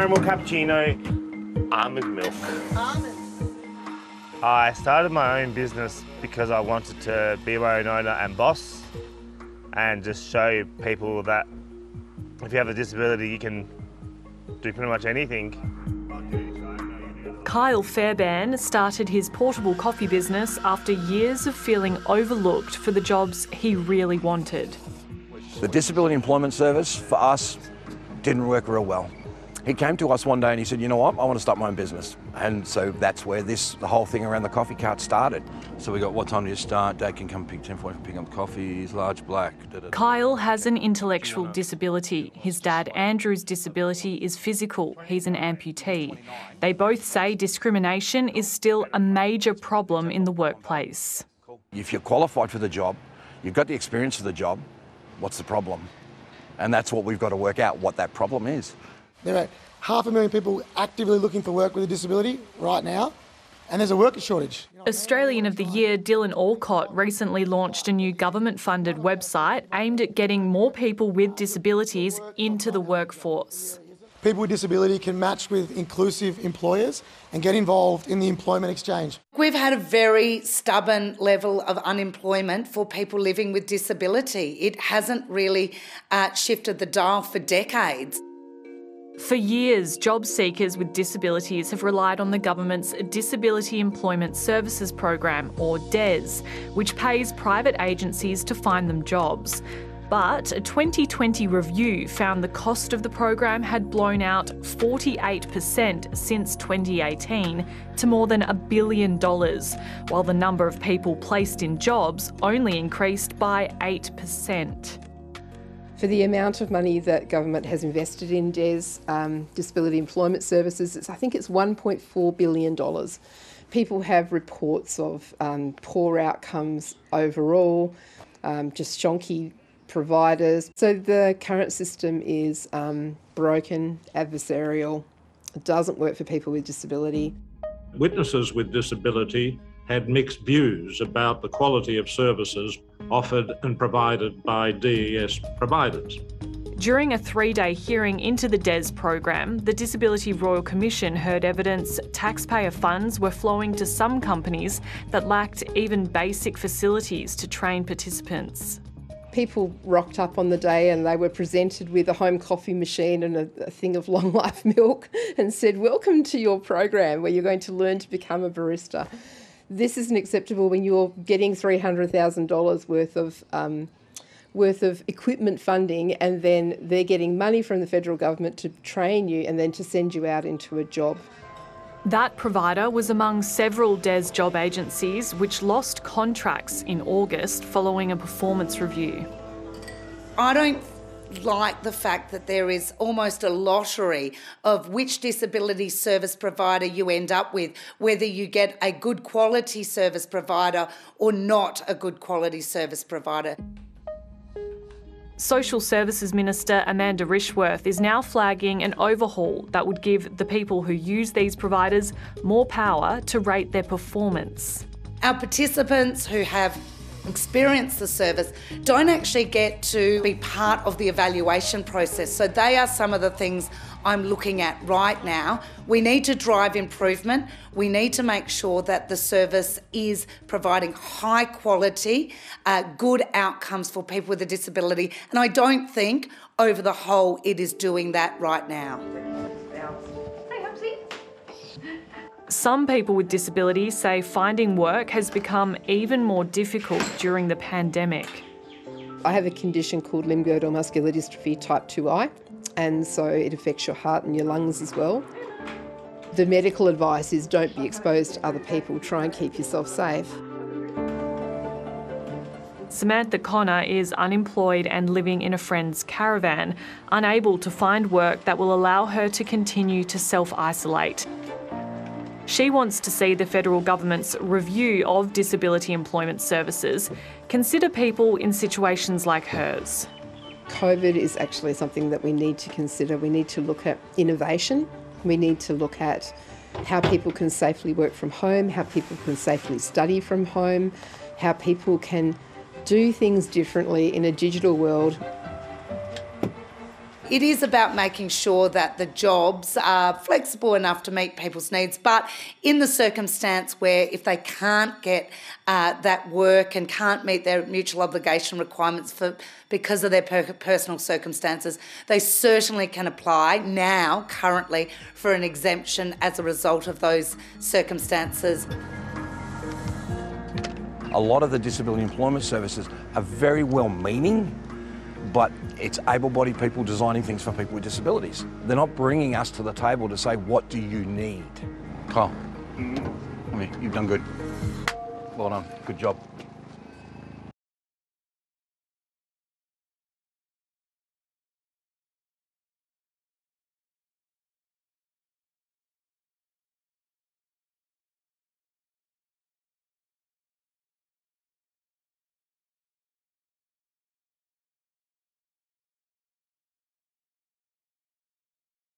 caramel cappuccino, almond milk. Almond. I started my own business because I wanted to be my own owner and boss and just show people that if you have a disability, you can do pretty much anything. Kyle Fairbairn started his portable coffee business after years of feeling overlooked for the jobs he really wanted. The Disability Employment Service, for us, didn't work real well. He came to us one day and he said, you know what, I want to start my own business. And so that's where the whole thing around the coffee cart started. So we got, what time do you start? Dad can come pick 10 for picking up coffees, large black. Kyle has an intellectual disability. His dad Andrew's disability is physical. He's an amputee. They both say discrimination is still a major problem in the workplace. If you're qualified for the job, you've got the experience of the job, what's the problem? And that's what we've got to work out, what that problem is. There are 500,000 people actively looking for work with a disability right now, and there's a worker shortage. Australian of the Year Dylan Alcott recently launched a new government-funded website aimed at getting more people with disabilities into the workforce. People with disability can match with inclusive employers and get involved in the employment exchange. We've had a very stubborn level of unemployment for people living with disability. It hasn't really shifted the dial for decades. For years, job seekers with disabilities have relied on the government's Disability Employment Services Program, or DES, which pays private agencies to find them jobs. But a 2020 review found the cost of the program had blown out 48% since 2018 to more than $1 billion, while the number of people placed in jobs only increased by 8%. For the amount of money that government has invested in DES, Disability Employment Services, I think it's $1.4 billion. People have reports of poor outcomes overall, just shonky providers. So the current system is broken, adversarial, it doesn't work for people with disability. Witnesses with disability had mixed views about the quality of services offered and provided by DES providers. During a 3-day hearing into the DES program, the Disability Royal Commission heard evidence taxpayer funds were flowing to some companies that lacked even basic facilities to train participants. People rocked up on the day and they were presented with a home coffee machine and a thing of long life milk and said, welcome to your program where you're going to learn to become a barista. This isn't acceptable when you're getting $300,000 worth of equipment funding and then they're getting money from the federal government to train you and then to send you out into a job. That provider was among several DES job agencies which lost contracts in August following a performance review. I don't like the fact that there is almost a lottery of which disability service provider you end up with, whether you get a good quality service provider or not a good quality service provider. Social Services Minister Amanda Rishworth is now flagging an overhaul that would give the people who use these providers more power to rate their performance. Our participants who have experienced the service don't actually get to be part of the evaluation process. So they are some of the things I'm looking at right now. We need to drive improvement. We need to make sure that the service is providing high quality, good outcomes for people with a disability. And I don't think over the whole it is doing that right now. Some people with disabilities say finding work has become even more difficult during the pandemic. I have a condition called limb-girdle muscular dystrophy type 2I, and so it affects your heart and your lungs as well. The medical advice is don't be exposed to other people, try and keep yourself safe. Samantha Connor is unemployed and living in a friend's caravan, unable to find work that will allow her to continue to self-isolate. She wants to see the federal government's review of disability employment services consider people in situations like hers. COVID is actually something that we need to consider. We need to look at innovation. We need to look at how people can safely work from home, how people can safely study from home, how people can do things differently in a digital world. It is about making sure that the jobs are flexible enough to meet people's needs, but in the circumstance where if they can't get that work and can't meet their mutual obligation requirements because of their personal circumstances, they certainly can apply now, currently, for an exemption as a result of those circumstances. A lot of the disability employment services are very well-meaning, but it's able-bodied people designing things for people with disabilities. They're not bringing us to the table to say, what do you need? Kyle, I mean, you've done good. Well done, good job.